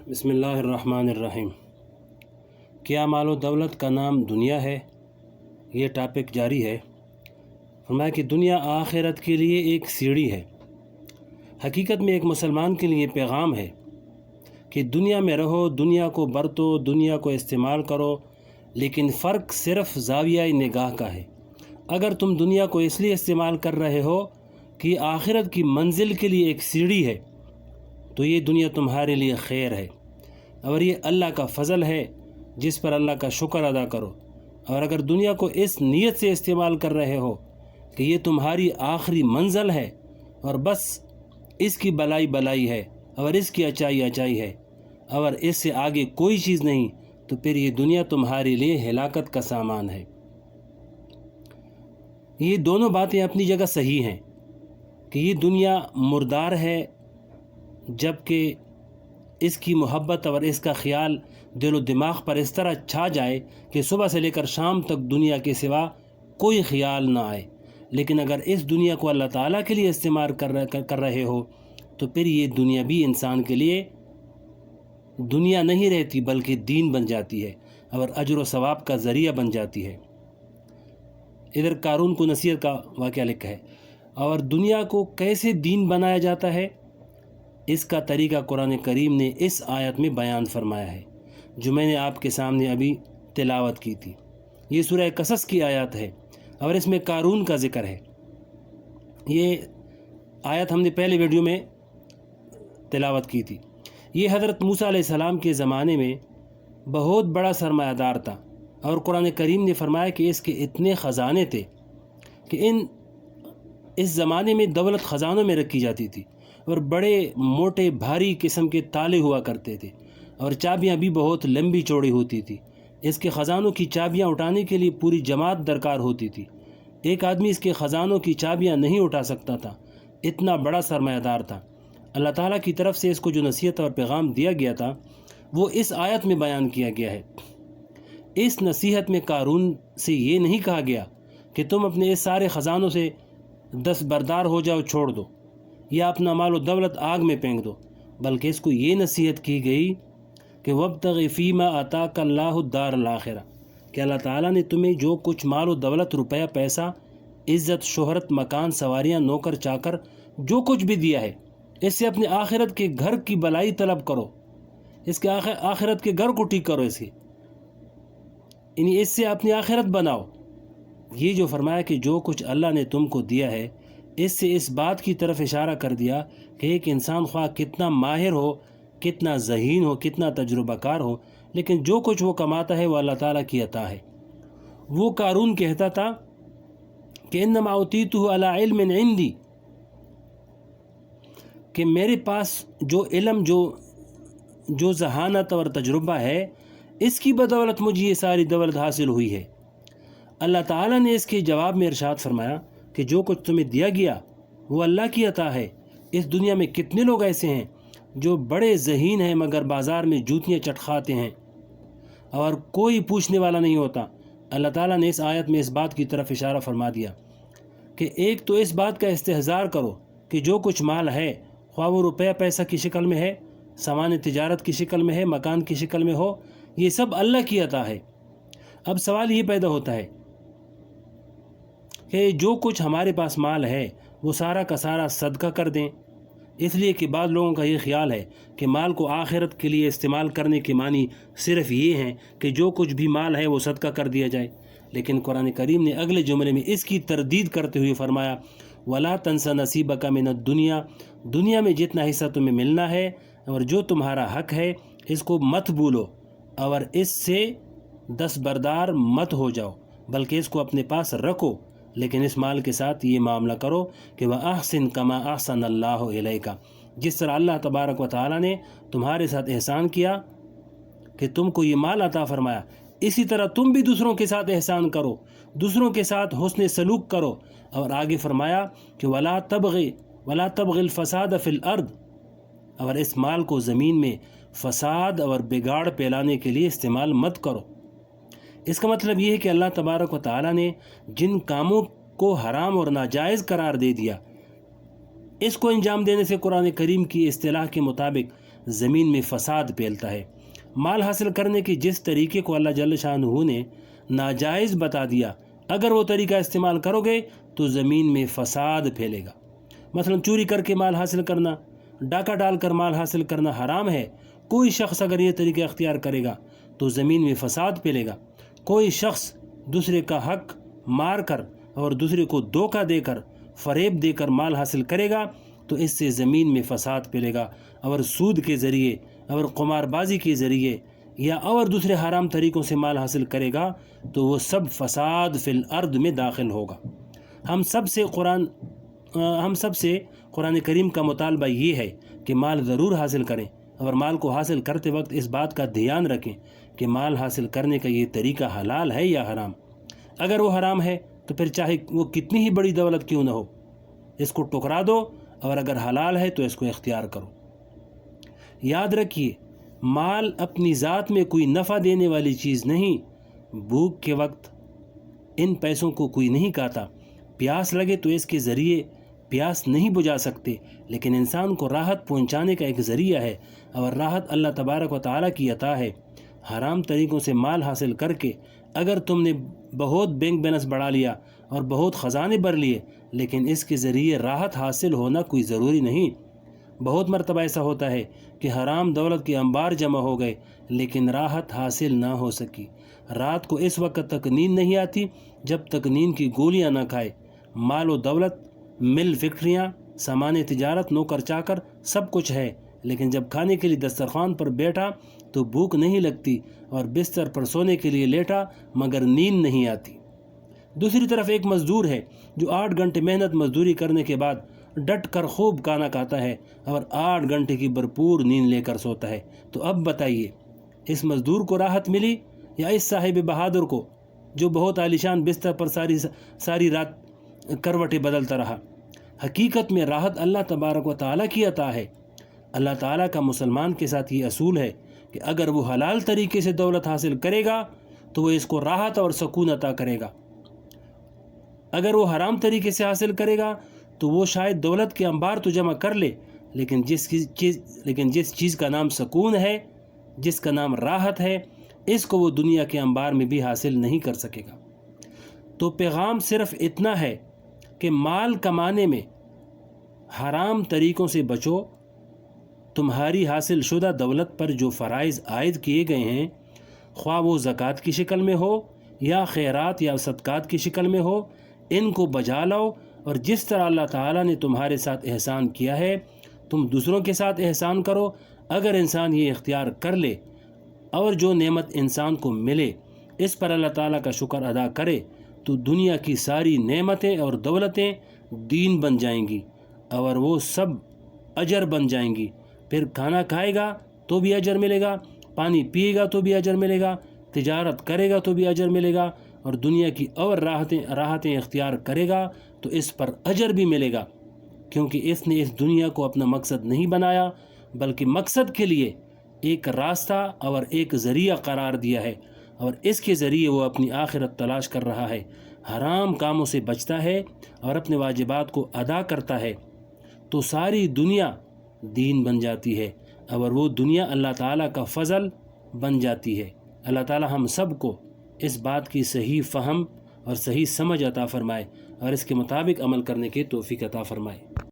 بسم اللہ الرحمن الرحیم۔ کیا مال و دولت کا نام دنیا ہے؟ یہ ٹاپک جاری ہے۔ فرمایا کہ دنیا آخرت کے لیے ایک سیڑھی ہے۔ حقیقت میں ایک مسلمان کے لیے پیغام ہے کہ دنیا میں رہو، دنیا کو برتو، دنیا کو استعمال کرو، لیکن فرق صرف زاویہ نگاہ کا ہے۔ اگر تم دنیا کو اس لیے استعمال کر رہے ہو کہ آخرت کی منزل کے لیے ایک سیڑھی ہے، تو یہ دنیا تمہارے لیے خیر ہے، اور یہ اللہ کا فضل ہے جس پر اللہ کا شکر ادا کرو۔ اور اگر دنیا کو اس نیت سے استعمال کر رہے ہو کہ یہ تمہاری آخری منزل ہے اور بس اس کی بلائی ہے اور اس کی اچائی ہے اور اس سے آگے کوئی چیز نہیں، تو پھر یہ دنیا تمہارے لیے ہلاکت کا سامان ہے۔ یہ دونوں باتیں اپنی جگہ صحیح ہیں کہ یہ دنیا مردار ہے، جبکہ اس کی محبت اور اس کا خیال دل و دماغ پر اس طرح چھا جائے کہ صبح سے لے کر شام تک دنیا کے سوا کوئی خیال نہ آئے۔ لیکن اگر اس دنیا کو اللہ تعالیٰ کے لیے استعمال کر رہے ہو تو پھر یہ دنیا بھی انسان کے لیے دنیا نہیں رہتی، بلکہ دین بن جاتی ہے اور اجر و ثواب کا ذریعہ بن جاتی ہے۔ ادھر قارون کو نصیحت کا واقعہ لکھا ہے، اور دنیا کو کیسے دین بنایا جاتا ہے اس کا طریقہ قرآن کریم نے اس آیت میں بیان فرمایا ہے، جو میں نے آپ کے سامنے ابھی تلاوت کی تھی۔ یہ سورہ قصص کی آیت ہے اور اس میں قارون کا ذکر ہے۔ یہ آیت ہم نے پہلے ویڈیو میں تلاوت کی تھی۔ یہ حضرت موسیٰ علیہ السلام کے زمانے میں بہت بڑا سرمایہ دار تھا، اور قرآن کریم نے فرمایا کہ اس کے اتنے خزانے تھے کہ اس زمانے میں دولت خزانوں میں رکھی جاتی تھی، اور بڑے موٹے بھاری قسم کے تالے ہوا کرتے تھے، اور چابیاں بھی بہت لمبی چوڑی ہوتی تھی۔ اس کے خزانوں کی چابیاں اٹھانے کے لیے پوری جماعت درکار ہوتی تھی۔ ایک آدمی اس کے خزانوں کی چابیاں نہیں اٹھا سکتا تھا، اتنا بڑا سرمایہ دار تھا۔ اللہ تعالیٰ کی طرف سے اس کو جو نصیحت اور پیغام دیا گیا تھا وہ اس آیت میں بیان کیا گیا ہے۔ اس نصیحت میں قارون سے یہ نہیں کہا گیا کہ تم اپنے اس سارے خزانوں سے دستبردار ہو جاؤ، چھوڑ دو، یا اپنا مال و دولت آگ میں پھینک دو، بلکہ اس کو یہ نصیحت کی گئی کہ وَابْتَغِ فِيمَا آتَاكَ اللَّهُ الدَّارَ الْآخِرَةَ، کہ اللہ تعالیٰ نے تمہیں جو کچھ مال و دولت، روپیہ پیسہ، عزت، شہرت، مکان، سواریاں، نوکر چاکر، جو کچھ بھی دیا ہے، اس سے اپنے آخرت کے گھر کی بلائی طلب کرو، اس کے آخرت کے گھر کو ٹھیک کرو، اس سے اپنی آخرت بناؤ۔ یہ جو فرمایا کہ جو کچھ اللہ نے تم کو دیا ہے، اس سے اس بات کی طرف اشارہ کر دیا کہ ایک انسان خواہ کتنا ماہر ہو، کتنا ذہین ہو، کتنا تجربہ کار ہو، لیکن جو کچھ وہ کماتا ہے وہ اللہ تعالیٰ کی عطا ہے۔ وہ قارون کہتا تھا کہ انما اوتیتہ علی علم عندی، کہ میرے پاس جو علم، جو ذہانت اور تجربہ ہے، اس کی بدولت مجھے یہ ساری دولت حاصل ہوئی ہے۔ اللہ تعالیٰ نے اس کے جواب میں ارشاد فرمایا کہ جو کچھ تمہیں دیا گیا وہ اللہ کی عطا ہے۔ اس دنیا میں کتنے لوگ ایسے ہیں جو بڑے ذہین ہیں مگر بازار میں جوتیاں چٹ کھاتے ہیں اور کوئی پوچھنے والا نہیں ہوتا۔ اللہ تعالیٰ نے اس آیت میں اس بات کی طرف اشارہ فرما دیا کہ ایک تو اس بات کا استحضار کرو کہ جو کچھ مال ہے، خواہ وہ روپیہ پیسہ کی شکل میں ہے، سامان تجارت کی شکل میں ہے، مکان کی شکل میں ہو، یہ سب اللہ کی عطا ہے۔ اب سوال یہ پیدا ہوتا ہے کہ جو کچھ ہمارے پاس مال ہے وہ سارا کا سارا صدقہ کر دیں، اس لیے کہ بعض لوگوں کا یہ خیال ہے کہ مال کو آخرت کے لیے استعمال کرنے کے معنی صرف یہ ہیں کہ جو کچھ بھی مال ہے وہ صدقہ کر دیا جائے۔ لیکن قرآن کریم نے اگلے جملے میں اس کی تردید کرتے ہوئے فرمایا وَلَا تَنْسَ نَصِيبَكَ مِنَ الدُّنْيَا، دنیا میں جتنا حصہ تمہیں ملنا ہے اور جو تمہارا حق ہے اس کو مت بھولو اور اس سے دستبردار مت ہو جاؤ، بلکہ اس کو اپنے پاس رکھو، لیکن اس مال کے ساتھ یہ معاملہ کرو کہ وَأَحْسِن كَمَا أَحْسَنَ اللَّهُ إِلَيْكَ، جس طرح اللہ تبارک و تعالیٰ نے تمہارے ساتھ احسان کیا کہ تم کو یہ مال عطا فرمایا، اسی طرح تم بھی دوسروں کے ساتھ احسان کرو، دوسروں کے ساتھ حسن سلوک کرو۔ اور آگے فرمایا کہ وَلَا تَبْغِ الْفَسَادَ فِي الْأَرْضِ، اور اس مال کو زمین میں فساد اور بگاڑ پھیلانے کے لیے استعمال مت کرو۔ اس کا مطلب یہ ہے کہ اللہ تبارک و تعالیٰ نے جن کاموں کو حرام اور ناجائز قرار دے دیا، اس کو انجام دینے سے قرآن کریم کی اصطلاح کے مطابق زمین میں فساد پھیلتا ہے۔ مال حاصل کرنے کے جس طریقے کو اللہ جل شانہ نے ناجائز بتا دیا، اگر وہ طریقہ استعمال کرو گے تو زمین میں فساد پھیلے گا۔ مثلا چوری کر کے مال حاصل کرنا، ڈاکہ ڈال کر مال حاصل کرنا حرام ہے۔ کوئی شخص اگر یہ طریقہ اختیار کرے گا تو زمین میں فساد پھیلے گا۔ کوئی شخص دوسرے کا حق مار کر اور دوسرے کو دھوکہ دے کر، فریب دے کر مال حاصل کرے گا تو اس سے زمین میں فساد پھیلے گا، اور سود کے ذریعے اور قمار بازی کے ذریعے یا اور دوسرے حرام طریقوں سے مال حاصل کرے گا تو وہ سب فساد فی الارض میں داخل ہوگا۔ ہم سب سے قرآن کریم کا مطالبہ یہ ہے کہ مال ضرور حاصل کریں، اور مال کو حاصل کرتے وقت اس بات کا دھیان رکھیں کہ مال حاصل کرنے کا یہ طریقہ حلال ہے یا حرام۔ اگر وہ حرام ہے تو پھر چاہے وہ کتنی ہی بڑی دولت کیوں نہ ہو، اس کو ٹکرا دو، اور اگر حلال ہے تو اس کو اختیار کرو۔ یاد رکھیے، مال اپنی ذات میں کوئی نفع دینے والی چیز نہیں۔ بھوک کے وقت ان پیسوں کو کوئی نہیں کھاتا، پیاس لگے تو اس کے ذریعے پیاس نہیں بجھا سکتے، لیکن انسان کو راحت پہنچانے کا ایک ذریعہ ہے، اور راحت اللہ تبارک و تعالیٰ کی عطا ہے۔ حرام طریقوں سے مال حاصل کر کے اگر تم نے بہت بینک بیلنس بڑھا لیا اور بہت خزانے بھر لیے، لیکن اس کے ذریعے راحت حاصل ہونا کوئی ضروری نہیں۔ بہت مرتبہ ایسا ہوتا ہے کہ حرام دولت کے انبار جمع ہو گئے لیکن راحت حاصل نہ ہو سکی۔ رات کو اس وقت تک نیند نہیں آتی جب تک نیند کی گولیاں نہ کھائے۔ مال و دولت، مل، فیکٹریاں، سامان تجارت، نوکر چاکر، سب کچھ ہے، لیکن جب کھانے کے لیے دسترخوان پر بیٹھا تو بھوک نہیں لگتی، اور بستر پر سونے کے لیے لیٹا مگر نیند نہیں آتی۔ دوسری طرف ایک مزدور ہے جو 8 گھنٹے محنت مزدوری کرنے کے بعد ڈٹ کر خوب کھانا کھاتا ہے اور 8 گھنٹے کی بھرپور نیند لے کر سوتا ہے۔ تو اب بتائیے، اس مزدور کو راحت ملی یا اس صاحب بہادر کو جو بہت عالیشان بستر پر ساری رات کروٹیں بدلتا رہا؟ حقیقت میں راحت اللہ تبارک و تعالیٰ کی عطا ہے۔ اللہ تعالیٰ کا مسلمان کے ساتھ یہ اصول ہے کہ اگر وہ حلال طریقے سے دولت حاصل کرے گا تو وہ اس کو راحت اور سکون عطا کرے گا۔ اگر وہ حرام طریقے سے حاصل کرے گا تو وہ شاید دولت کے انبار تو جمع کر لے، لیکن جس چیز کا نام سکون ہے، جس کا نام راحت ہے، اس کو وہ دنیا کے انبار میں بھی حاصل نہیں کر سکے گا۔ تو پیغام صرف اتنا ہے کہ مال کمانے میں حرام طریقوں سے بچو۔ تمہاری حاصل شدہ دولت پر جو فرائض عائد کیے گئے ہیں، خواہ وہ زکوٰۃ کی شکل میں ہو یا خیرات یا صدقات کی شکل میں ہو، ان کو بجا لاؤ، اور جس طرح اللہ تعالیٰ نے تمہارے ساتھ احسان کیا ہے تم دوسروں کے ساتھ احسان کرو۔ اگر انسان یہ اختیار کر لے اور جو نعمت انسان کو ملے اس پر اللہ تعالیٰ کا شکر ادا کرے تو دنیا کی ساری نعمتیں اور دولتیں دین بن جائیں گی، اور وہ سب اجر بن جائیں گی۔ پھر کھانا کھائے گا تو بھی اجر ملے گا، پانی پیے گا تو بھی اجر ملے گا، تجارت کرے گا تو بھی اجر ملے گا، اور دنیا کی اور راحتیں اختیار کرے گا تو اس پر اجر بھی ملے گا، کیونکہ اس نے اس دنیا کو اپنا مقصد نہیں بنایا بلکہ مقصد کے لیے ایک راستہ اور ایک ذریعہ قرار دیا ہے، اور اس کے ذریعے وہ اپنی آخرت تلاش کر رہا ہے۔ حرام کاموں سے بچتا ہے اور اپنے واجبات کو ادا کرتا ہے تو ساری دنیا دین بن جاتی ہے، اور وہ دنیا اللہ تعالیٰ کا فضل بن جاتی ہے۔ اللہ تعالیٰ ہم سب کو اس بات کی صحیح فہم اور صحیح سمجھ عطا فرمائے، اور اس کے مطابق عمل کرنے کی توفیق عطا فرمائے۔